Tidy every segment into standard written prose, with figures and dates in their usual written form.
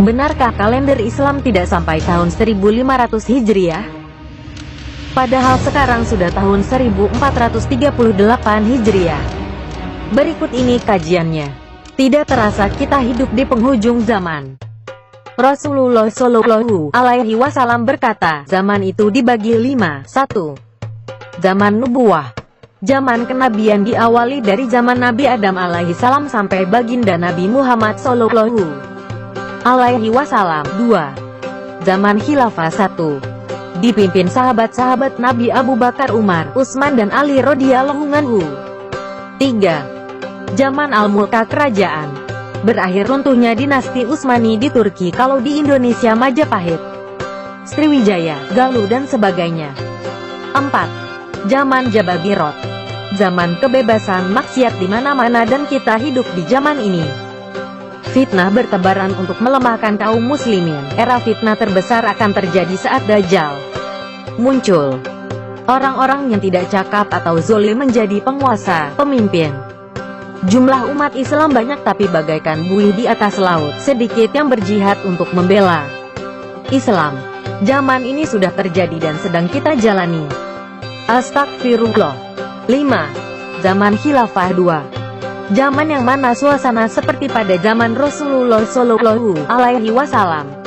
Benarkah kalender Islam tidak sampai tahun 1500 Hijriah? Padahal sekarang sudah tahun 1438 Hijriah. Berikut ini kajiannya. Tidak terasa kita hidup di penghujung zaman. Rasulullah Shallallahu Alaihi Wasallam berkata, zaman itu dibagi 5. 1. Zaman Nubuwah. Zaman kenabian diawali dari zaman Nabi Adam alaihi salam sampai baginda Nabi Muhammad Shallallahu Alaihi Wasallam. 2. Zaman Khilafah. 1. Dipimpin sahabat-sahabat Nabi Abu Bakar, Umar, Utsman dan Ali radhiyallahu anhu. 3. Zaman Al-Mulka, kerajaan. Berakhir runtuhnya dinasti Utsmani di Turki, kalau di Indonesia Majapahit, Sriwijaya, Galuh dan sebagainya. 4. Zaman Jababirot. Zaman kebebasan maksiat di mana-mana dan kita hidup di zaman ini. Fitnah bertebaran untuk melemahkan kaum muslimin. Era fitnah terbesar akan terjadi saat Dajjal muncul. Orang-orang yang tidak cakap atau zalim menjadi penguasa, pemimpin. Jumlah umat Islam banyak tapi bagaikan buih di atas laut, sedikit yang berjihad untuk membela Islam. Zaman ini sudah terjadi dan sedang kita jalani. Astagfirullah. 5. Zaman Khilafah. 2. Zaman yang mana suasana seperti pada zaman Rasulullah Shallallahu Alaihi Wasallam.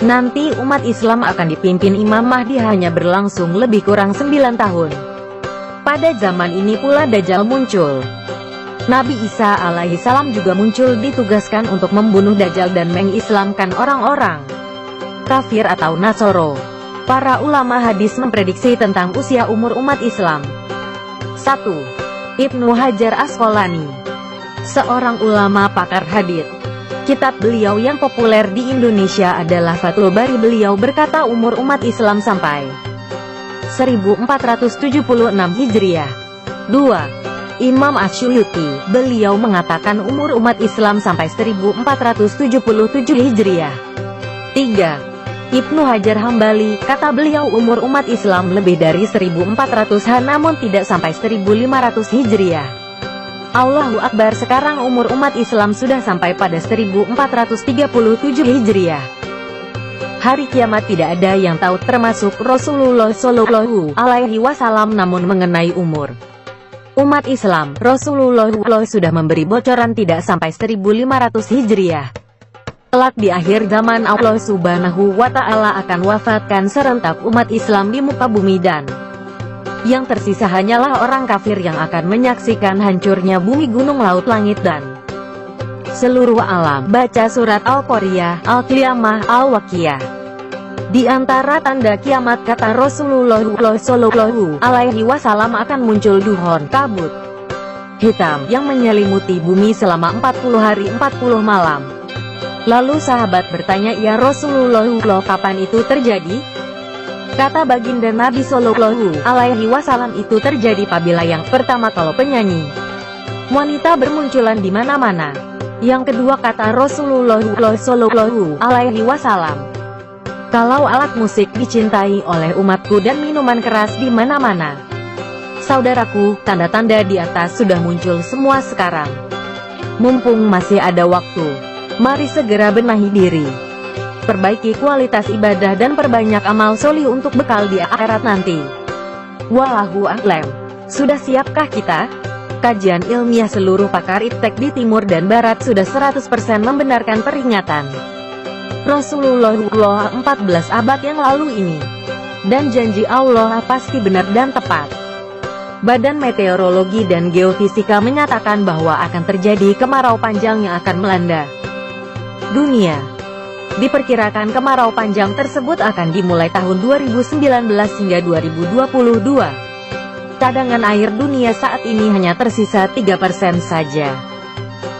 Nanti umat Islam akan dipimpin Imam Mahdi, hanya berlangsung lebih kurang 9 tahun. Pada zaman ini pula Dajjal muncul. Nabi Isa alaihi salam juga muncul, ditugaskan untuk membunuh Dajjal dan mengislamkan orang-orang kafir atau Nasoro. Para ulama hadis memprediksi tentang usia umur umat Islam. 1. Ibnu Hajar Asqalani, seorang ulama pakar hadits. Kitab beliau yang populer di Indonesia adalah Fathul Bari. Beliau berkata umur umat Islam sampai 1476 Hijriah. 2. Imam Asyuyuti, beliau mengatakan umur umat Islam sampai 1477 Hijriah. 3. Ibnu Hajar Hambali, kata beliau umur umat Islam lebih dari 1400-an namun tidak sampai 1500 Hijriah. Allahu Akbar, sekarang umur umat Islam sudah sampai pada 1437 Hijriah. Hari kiamat tidak ada yang tahu termasuk Rasulullah Shallallahu Alaihi Wasallam. Namun mengenai umur umat Islam, Rasulullah sudah memberi bocoran tidak sampai 1500 Hijriah. Kelak di akhir zaman Allah Subhanahu wa Ta'ala akan wafatkan serentak umat Islam di muka bumi dan yang tersisa hanyalah orang kafir yang akan menyaksikan hancurnya bumi, gunung, laut, langit dan seluruh alam. Baca surat Al-Qoriyah, Al-Qiyamah, Al-Waqiah. Di antara tanda kiamat kata Rasulullah Shallallahu Alaihi Wasallam akan muncul duhon, kabut hitam yang menyelimuti bumi selama 40 hari 40 malam. Lalu sahabat bertanya, ya Rasulullah, kapan itu terjadi? Kata baginda Nabi Shallallahu Alaihi Wasallam, itu terjadi apabila yang pertama kalau penyanyi wanita bermunculan di mana-mana. Yang kedua kata Rasulullah Shallallahu Alaihi Wasallam, kalau alat musik dicintai oleh umatku dan minuman keras di mana-mana. Saudaraku, tanda-tanda di atas sudah muncul semua sekarang. Mumpung masih ada waktu, mari segera benahi diri. Perbaiki kualitas ibadah dan perbanyak amal solih untuk bekal di akhirat nanti. Wallahu a'lam. Sudah siapkah kita? Kajian ilmiah seluruh pakar iptek di timur dan barat sudah 100% membenarkan peringatan Rasulullah 14 abad yang lalu ini. Dan janji Allah pasti benar dan tepat. Badan Meteorologi dan Geofisika menyatakan bahwa akan terjadi kemarau panjang yang akan melanda dunia. Diperkirakan kemarau panjang tersebut akan dimulai tahun 2019 hingga 2022. Cadangan air dunia saat ini hanya tersisa 3% saja.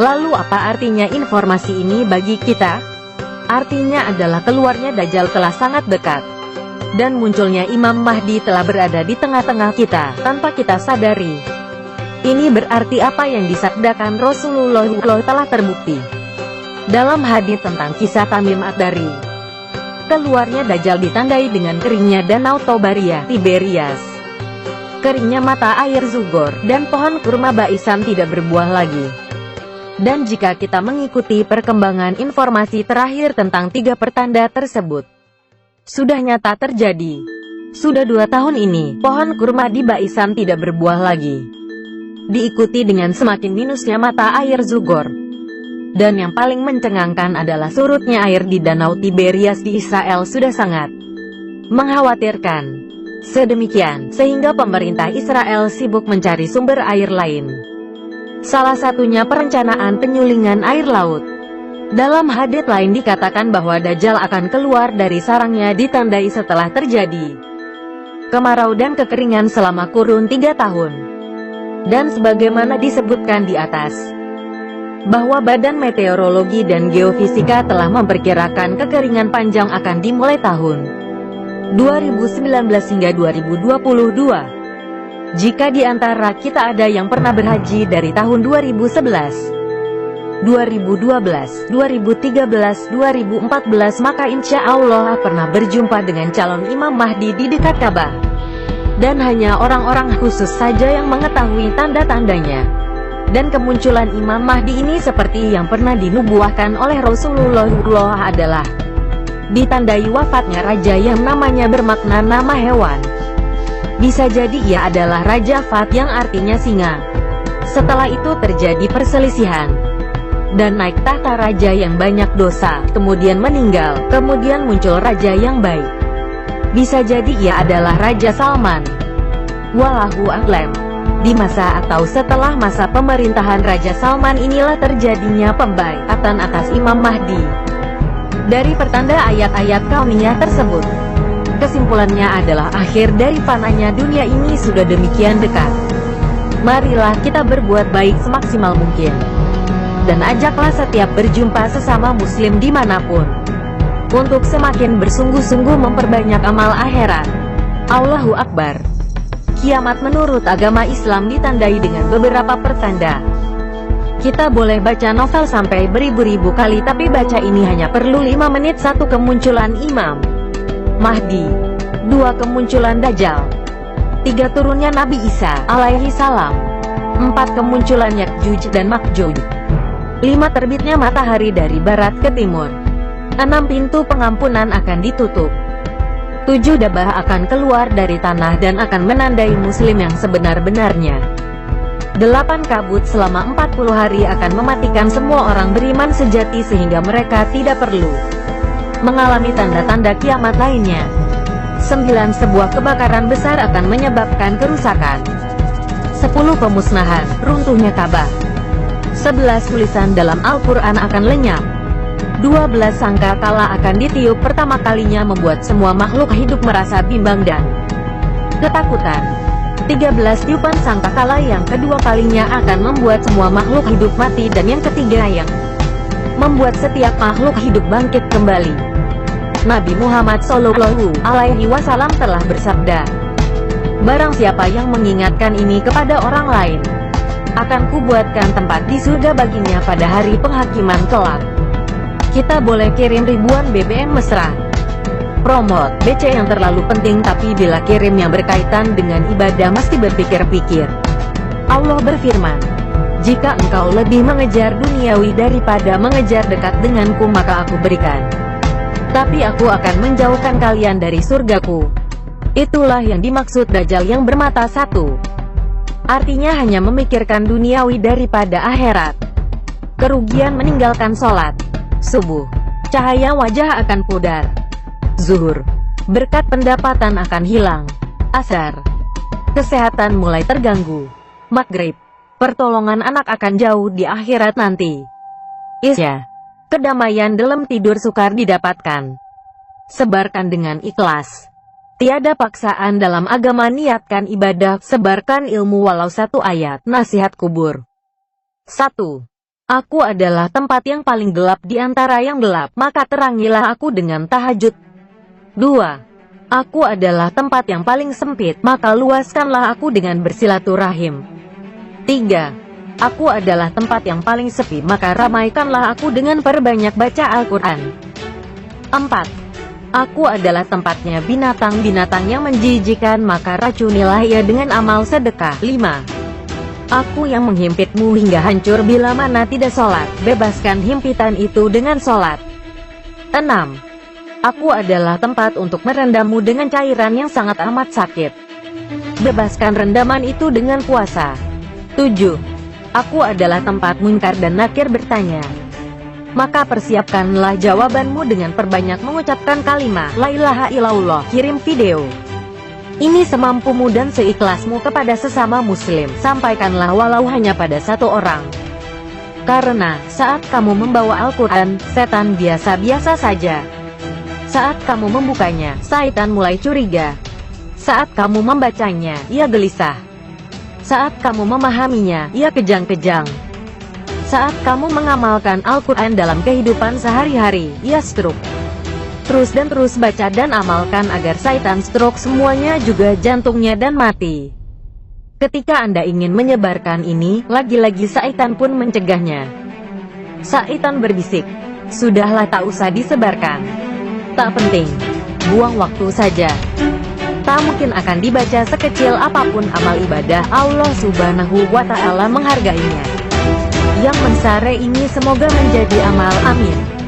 Lalu apa artinya informasi ini bagi kita? Artinya adalah keluarnya Dajjal telah sangat dekat. Dan munculnya Imam Mahdi telah berada di tengah-tengah kita, tanpa kita sadari. Ini berarti apa yang disabdakan Rasulullah telah terbukti dalam hadits tentang kisah Tamim Ad-Dari. Keluarnya Dajjal ditandai dengan keringnya danau Tobaria, Tiberias, keringnya mata air Zugor, dan pohon kurma Baisan tidak berbuah lagi. Dan jika kita mengikuti perkembangan informasi terakhir tentang 3 pertanda tersebut, sudah nyata terjadi. Sudah 2 tahun ini, pohon kurma di Baisan tidak berbuah lagi. Diikuti dengan semakin minusnya mata air Zugor. Dan yang paling mencengangkan adalah surutnya air di Danau Tiberias di Israel sudah sangat mengkhawatirkan. Sedemikian, sehingga pemerintah Israel sibuk mencari sumber air lain. Salah satunya perencanaan penyulingan air laut. Dalam hadits lain dikatakan bahwa Dajjal akan keluar dari sarangnya ditandai setelah terjadi kemarau dan kekeringan selama kurun 3 tahun. Dan sebagaimana disebutkan di atas, bahwa Badan Meteorologi dan Geofisika telah memperkirakan kekeringan panjang akan dimulai tahun 2019 hingga 2022. Jika di antara kita ada yang pernah berhaji dari tahun 2011, 2012, 2013, 2014, maka insya Allah pernah berjumpa dengan calon Imam Mahdi di dekat Ka'bah. Dan hanya orang-orang khusus saja yang mengetahui tanda-tandanya. Dan kemunculan Imam Mahdi ini seperti yang pernah dinubuahkan oleh Rasulullah adalah ditandai wafatnya raja yang namanya bermakna nama hewan. Bisa jadi ia adalah Raja Fat yang artinya singa. Setelah itu terjadi perselisihan dan naik tahta raja yang banyak dosa, kemudian meninggal, kemudian muncul raja yang baik. Bisa jadi ia adalah Raja Salman. Wallahu a'lam. Di masa atau setelah masa pemerintahan Raja Salman inilah terjadinya pembaiatan atas Imam Mahdi. Dari pertanda ayat-ayat kauniyah tersebut, kesimpulannya adalah akhir dari fananya dunia ini sudah demikian dekat. Marilah kita berbuat baik semaksimal mungkin. Dan ajaklah setiap berjumpa sesama muslim dimanapun, untuk semakin bersungguh-sungguh memperbanyak amal akhirat. Allahu Akbar. Kiamat menurut agama Islam ditandai dengan beberapa pertanda. Kita boleh baca novel sampai beribu-ribu kali, tapi baca ini hanya perlu 5 menit. 1. Kemunculan Imam Mahdi. 2. Kemunculan Dajjal. 3. Turunnya Nabi Isa alaihi salam. 4. Kemunculan Ya'juj dan Ma'juj. 5. Terbitnya matahari dari barat ke timur. 6. Pintu pengampunan akan ditutup. 7. Dabah akan keluar dari tanah dan akan menandai muslim yang sebenar-benarnya. 8. Kabut selama 40 hari akan mematikan semua orang beriman sejati sehingga mereka tidak perlu mengalami tanda-tanda kiamat lainnya. 9. Sebuah kebakaran besar akan menyebabkan kerusakan. 10. Pemusnahan, runtuhnya Ka'bah. 11. Tulisan dalam Al-Quran akan lenyap. 12. Sangka kalah akan ditiup pertama kalinya, membuat semua makhluk hidup merasa bimbang dan ketakutan. 13. Tiupan sangka kalah yang kedua kalinya akan membuat semua makhluk hidup mati, dan yang ketiga yang membuat setiap makhluk hidup bangkit kembali. Nabi Muhammad Shallallahu Alaihi Wasallam telah bersabda, barang siapa yang mengingatkan ini kepada orang lain, akan kubuatkan tempat di surga baginya pada hari penghakiman kelak. Kita boleh kirim ribuan BBM mesra promote BC yang terlalu penting, tapi bila kirim yang berkaitan dengan ibadah mesti berpikir-pikir. Allah berfirman, jika engkau lebih mengejar duniawi daripada mengejar dekat denganku, maka aku berikan, tapi aku akan menjauhkan kalian dari surgaku. Itulah yang dimaksud Dajjal yang bermata satu. Artinya hanya memikirkan duniawi daripada akhirat. Kerugian meninggalkan sholat subuh, cahaya wajah akan pudar. Zuhur, berkat pendapatan akan hilang. Asar, kesehatan mulai terganggu. Maghrib, pertolongan anak akan jauh di akhirat nanti. Isya, kedamaian dalam tidur sukar didapatkan. Sebarkan dengan ikhlas. Tiada paksaan dalam agama, niatkan ibadah, sebarkan ilmu walau 1 ayat. Nasihat kubur. 1. Aku adalah tempat yang paling gelap di antara yang gelap, maka terangilah aku dengan tahajud. 2. Aku adalah tempat yang paling sempit, maka luaskanlah aku dengan bersilaturahim. 3. Aku adalah tempat yang paling sepi, maka ramaikanlah aku dengan perbanyak baca Al-Quran. 4. Aku adalah tempatnya binatang-binatang yang menjijikan, maka racunilah ia dengan amal sedekah. 5. Aku yang menghimpitmu hingga hancur bila mana tidak sholat. Bebaskan himpitan itu dengan sholat. 6. Aku adalah tempat untuk merendammu dengan cairan yang sangat amat sakit. Bebaskan rendaman itu dengan puasa. 7. Aku adalah tempat munkar dan nakir bertanya. Maka persiapkanlah jawabanmu dengan perbanyak mengucapkan kalimat La ilaha illallah. Kirim video ini semampumu dan seikhlasmu kepada sesama muslim. Sampaikanlah walau hanya pada satu orang. Karena, saat kamu membawa Al-Quran, setan biasa-biasa saja. Saat kamu membukanya, syaitan mulai curiga. Saat kamu membacanya, ia gelisah. Saat kamu memahaminya, ia kejang-kejang. Saat kamu mengamalkan Al-Quran dalam kehidupan sehari-hari, ia stroke. Terus dan terus baca dan amalkan agar syaitan stroke semuanya juga jantungnya dan mati. Ketika Anda ingin menyebarkan ini, lagi-lagi syaitan pun mencegahnya. Syaitan berbisik, sudahlah tak usah disebarkan. Tak penting, buang waktu saja. Tak mungkin akan dibaca sekecil apapun amal ibadah, Allah Subhanahu wa Ta'ala menghargainya. Yang mensare ini semoga menjadi amal, amin.